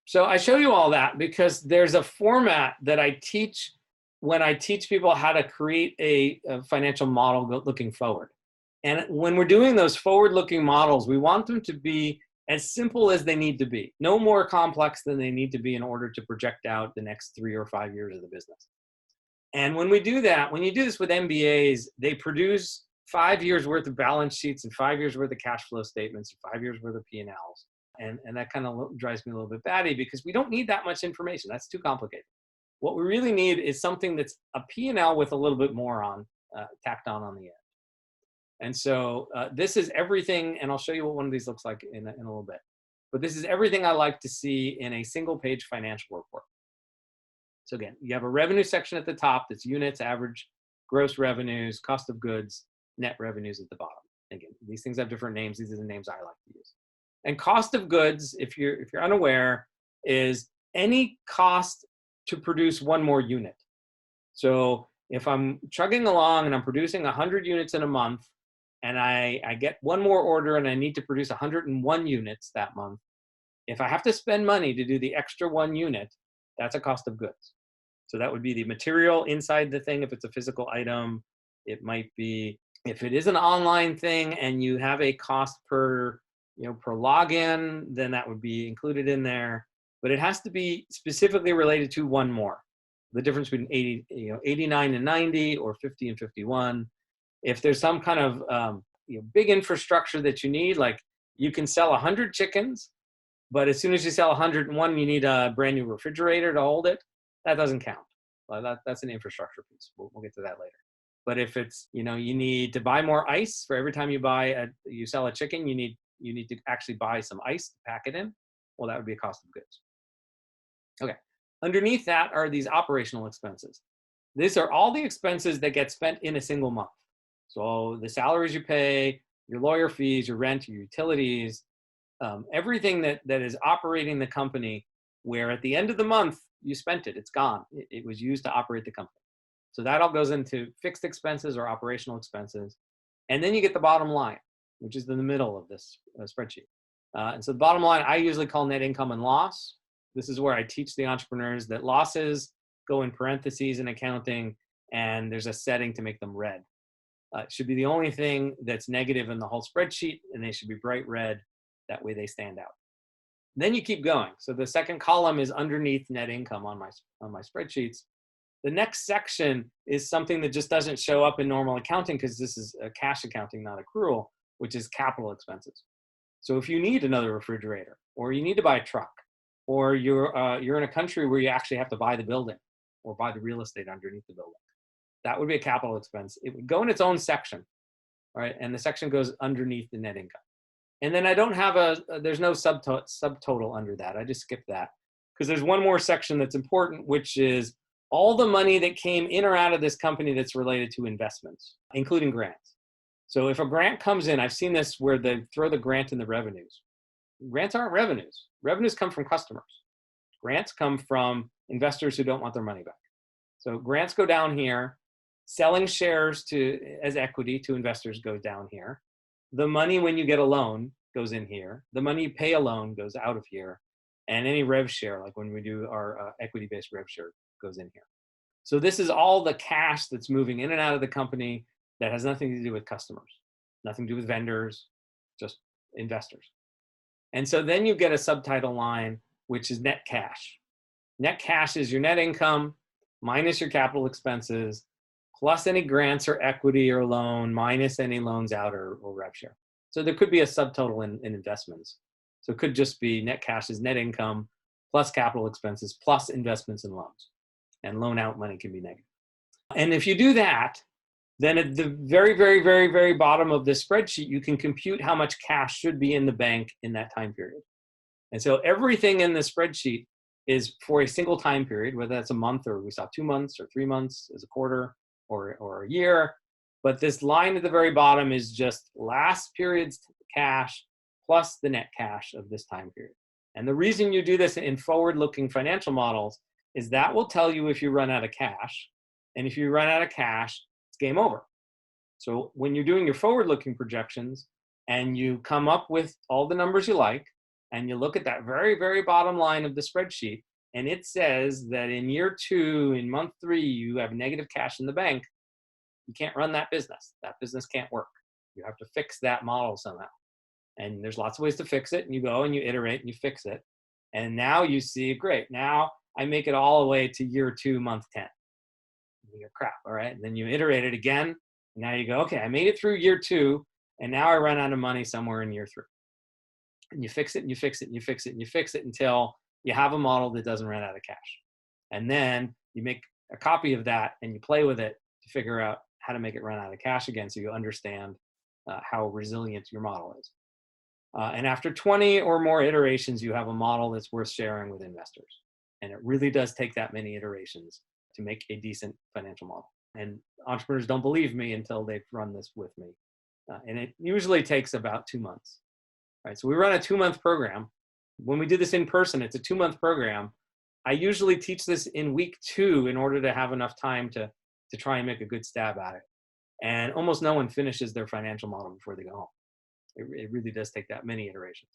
So I show you all that because there's a format that I teach when I teach people how to create a financial model looking forward. And when we're doing those forward-looking models, we want them to be as simple as they need to be, no more complex than they need to be in order to project out the next 3 or 5 years of the business. And when we do that, when you do this with MBAs, they produce 5 years worth of balance sheets and 5 years worth of cash flow statements, 5 years worth of P&Ls. And that kind of drives me a little bit batty because we don't need that much information. That's too complicated. What we really need is something that's a P&L with a little bit more on tacked on the end. And so this is everything, and I'll show you what one of these looks like in a little bit. But this is everything I like to see in a single page financial report. So again, you have a revenue section at the top that's units, average gross revenues, cost of goods, net revenues at the bottom. Again, these things have different names. These are the names I like to use. And cost of goods, if you're unaware, is any cost to produce one more unit. So if I'm chugging along and I'm producing 100 units in a month, and I get one more order and I need to produce 101 units that month, if I have to spend money to do the extra 1 unit, that's a cost of goods. So that would be the material inside the thing if it's a physical item. It might be, if it is an online thing and you have a cost per login, then that would be included in there. But it has to be specifically related to one more. The difference between 89 and 90 or 50 and 51. If there's some kind of big infrastructure that you need, like you can sell 100 chickens, but as soon as you sell 101, you need a brand new refrigerator to hold it. That doesn't count. Well, that's an infrastructure piece. We'll get to that later. But if it's, you need to buy more ice for every time you sell a chicken, you need to actually buy some ice to pack it in. Well, that would be a cost of goods. Okay. Underneath that are these operational expenses. These are all the expenses that get spent in a single month. So the salaries you pay, your lawyer fees, your rent, your utilities, everything that is operating the company, where at the end of the month, you spent it, it's gone. It was used to operate the company. So that all goes into fixed expenses or operational expenses. And then you get the bottom line, which is in the middle of this spreadsheet. And so the bottom line, I usually call net income and loss. This is where I teach the entrepreneurs that losses go in parentheses in accounting, and there's a setting to make them red. It should be the only thing that's negative in the whole spreadsheet, and they should be bright red. That way they stand out. Then you keep going. So the second column is underneath net income on my spreadsheets. The next section is something that just doesn't show up in normal accounting because this is a cash accounting, not accrual, which is capital expenses. So if you need another refrigerator, or you need to buy a truck, or you're in a country where you actually have to buy the building or buy the real estate underneath the building, that would be a capital expense. It would go in its own section, right? And the section goes underneath the net income. And then I don't have there's no subtotal under that. I just skip that because there's one more section that's important, which is all the money that came in or out of this company that's related to investments, including grants. So if a grant comes in, I've seen this where they throw the grant in the revenues. Grants aren't revenues. Revenues come from customers. Grants come from investors who don't want their money back. So grants go down here. Selling shares as equity to investors goes down here. The money when you get a loan goes in here. The money you pay a loan goes out of here. And any rev share, like when we do our equity-based rev share, goes in here. So this is all the cash that's moving in and out of the company that has nothing to do with customers, nothing to do with vendors, just investors. And so then you get a subtitle line, which is net cash. Net cash is your net income minus your capital expenses, plus any grants or equity or loan, minus any loans out or rev share. So there could be a subtotal in investments. So it could just be net cash is net income plus capital expenses plus investments and loans. And loan out money can be negative. And if you do that, then at the very, very, very, very bottom of this spreadsheet, you can compute how much cash should be in the bank in that time period. And so everything in the spreadsheet is for a single time period, whether that's a month or we saw 2 months or 3 months as a quarter or a year. But this line at the very bottom is just last period's cash plus the net cash of this time period. And the reason you do this in forward-looking financial models is that will tell you if you run out of cash. And if you run out of cash, it's game over. So when you're doing your forward-looking projections and you come up with all the numbers you like, and you look at that very, very bottom line of the spreadsheet, and it says that in year 2, in month 3, you have negative cash in the bank, you can't run that business. That business can't work. You have to fix that model somehow. And there's lots of ways to fix it. And you go and you iterate and you fix it. And now you see, great, now I make it all the way to year 2, month 10. You go, crap, all right. And then you iterate it again. And now you go, okay, I made it through year 2, and now I run out of money somewhere in year 3. And you fix it and you fix it and you fix it and you fix it until you have a model that doesn't run out of cash. And then you make a copy of that and you play with it to figure out how to make it run out of cash again, so you understand how resilient your model is. And after 20 or more iterations, you have a model that's worth sharing with investors. And it really does take that many iterations to make a decent financial model. And entrepreneurs don't believe me until they've run this with me. And it usually takes about 2 months. Right? So we run a 2-month program. When we do this in person, it's a 2-month program. I usually teach this in week 2 in order to have enough time to try and make a good stab at it. And almost no one finishes their financial model before they go home. It really does take that many iterations.